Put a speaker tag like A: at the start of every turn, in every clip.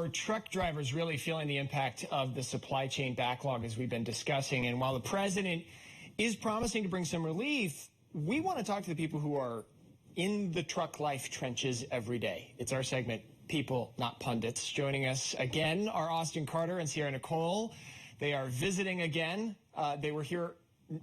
A: Are truck drivers really feeling the impact of the supply chain backlog as we've been discussing? And while the president is promising to bring some relief, we want to talk to the people who are in the truck life trenches every day. It's our segment, People, Not Pundits. Joining us again are Austin Carter and Sierra Nicole. They are visiting again. They were here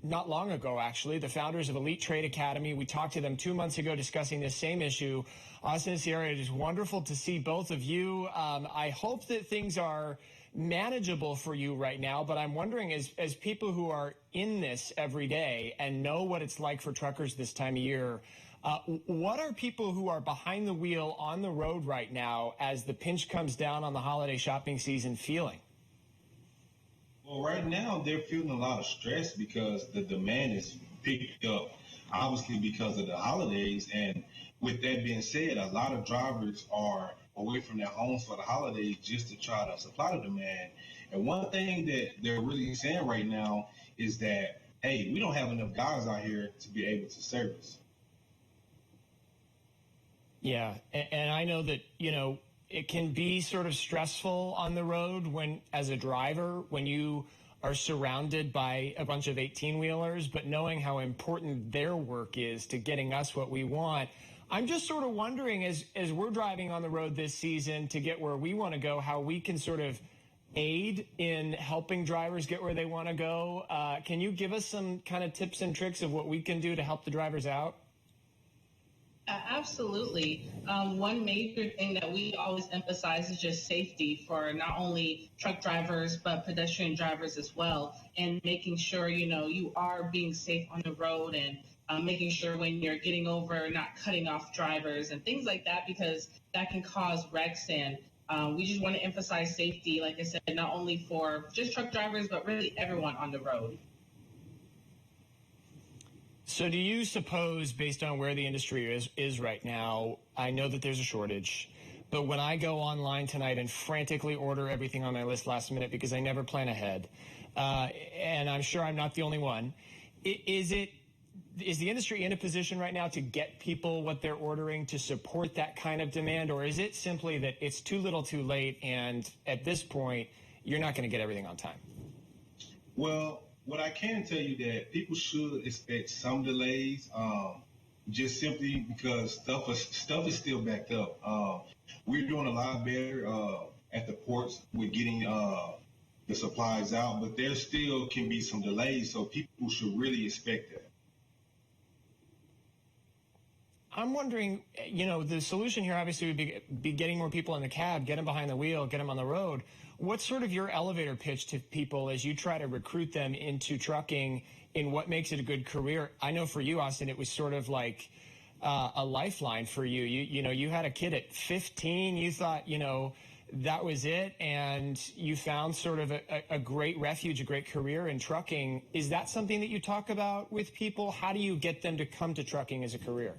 A: not long ago, actually, the founders of Elite Trade Academy. We talked to them 2 months ago discussing this same issue. Austin and Sierra, it is wonderful to see both of you. I hope that things are manageable for you right now, but I'm wondering, as people who are in this every day and know what it's like for truckers this time of year, what are people who are behind the wheel on the road right now as the pinch comes down on the holiday shopping season feeling?
B: Well, right now they're feeling a lot of stress because the demand is picked up, obviously because of the holidays. And with that being said, a lot of drivers are away from their homes for the holidays just to try to supply the demand. And one thing that they're really saying right now is that, hey, we don't have enough guys out here to be able to service.
A: Yeah, and I know that, it can be sort of stressful on the road when, as a driver, when you are surrounded by a bunch of 18-wheelers, but knowing how important their work is to getting us what we want. I'm just sort of wondering, as we're driving on the road this season to get where we want to go, how we can sort of aid in helping drivers get where they want to go. Can you give us some kind of tips and tricks of what we can do to help the drivers out?
C: Absolutely. One major thing that we always emphasize is just safety for not only truck drivers, but pedestrian drivers as well. And making sure, you are being safe on the road and making sure when you're getting over, not cutting off drivers and things like that, because that can cause wrecks. And we just want to emphasize safety, like I said, not only for just truck drivers, but really everyone on the road.
A: So do you suppose, based on where the industry is right now, I know that there's a shortage, but when I go online tonight and frantically order everything on my list last minute because I never plan ahead, and I'm sure I'm not the only one, is the industry in a position right now to get people what they're ordering to support that kind of demand, or is it simply that it's too little too late and at this point you're not going to get everything on time?
B: Well, what I can tell you that people should expect some delays, just simply because stuff is still backed up. We're doing a lot better at the ports with getting the supplies out, but there still can be some delays, so people should really expect that.
A: I'm wondering, the solution here obviously would be getting more people in the cab, get them behind the wheel, get them on the road. What's sort of your elevator pitch to people as you try to recruit them into trucking in what makes it a good career? I know for you, Austin, it was sort of like a lifeline for you. You had a kid at 15. You thought, that was it, and you found sort of a great refuge, a great career in trucking. Is that something that you talk about with people? How do you get them to come to trucking as a career?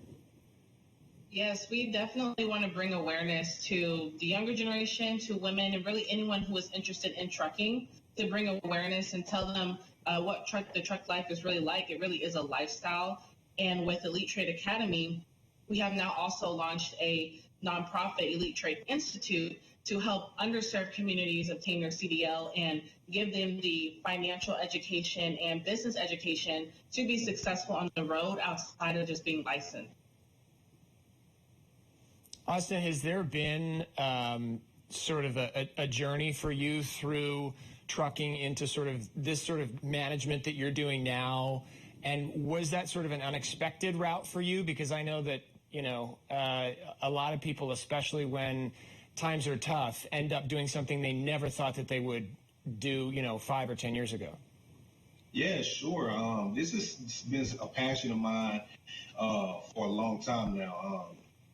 C: Yes, we definitely want to bring awareness to the younger generation, to women, and really anyone who is interested in trucking, to bring awareness and tell them what the truck life is really like. It really is a lifestyle. And with Elite Trade Academy, we have now also launched a nonprofit, Elite Trade Institute, to help underserved communities obtain their CDL and give them the financial education and business education to be successful on the road outside of just being licensed.
A: Austin, has there been sort of a journey for you through trucking into sort of this sort of management that you're doing now? And was that sort of an unexpected route for you? Because I know that, a lot of people, especially when times are tough, end up doing something they never thought that they would do, 5 or 10 years ago.
B: Yeah, sure. This has been a passion of mine for a long time now.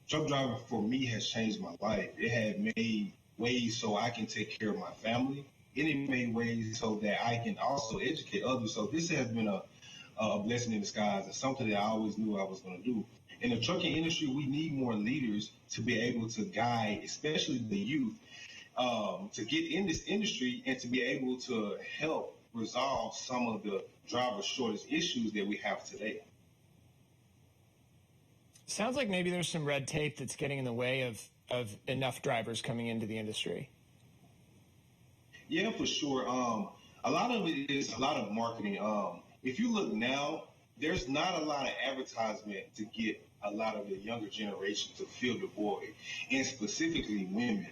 B: Truck driving for me has changed my life. It had made ways so I can take care of my family. It made ways so that I can also educate others. So this has been a blessing in disguise. It's something that I always knew I was going to do. In the trucking industry, we need more leaders to be able to guide, especially the youth, to get in this industry and to be able to help resolve some of the driver shortage issues that we have today.
A: Sounds like maybe there's some red tape that's getting in the way of enough drivers coming into the industry.
B: Yeah, for sure. A lot of it is a lot of marketing. If you look now, there's not a lot of advertisement to get a lot of the younger generation to fill the void, and specifically women.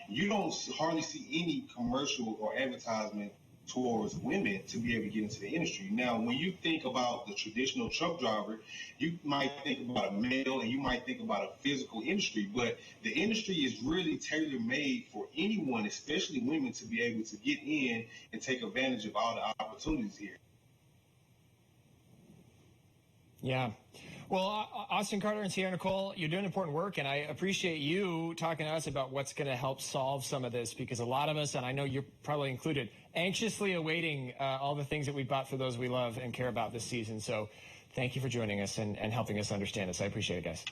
B: You don't hardly see any commercial or advertisement towards women to be able to get into the industry. Now, when you think about the traditional truck driver, you might think about a male and you might think about a physical industry, but the industry is really tailor made for anyone, especially women, to be able to get in and take advantage of all the opportunities here.
A: Yeah. Well, Austin Carter and Sierra Nicole, you're doing important work, and I appreciate you talking to us about what's going to help solve some of this, because a lot of us, and I know you're probably included, anxiously awaiting all the things that we bought for those we love and care about this season. So thank you for joining us and helping us understand this. I appreciate it, guys.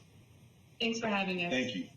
C: Thanks for having us.
B: Thank you.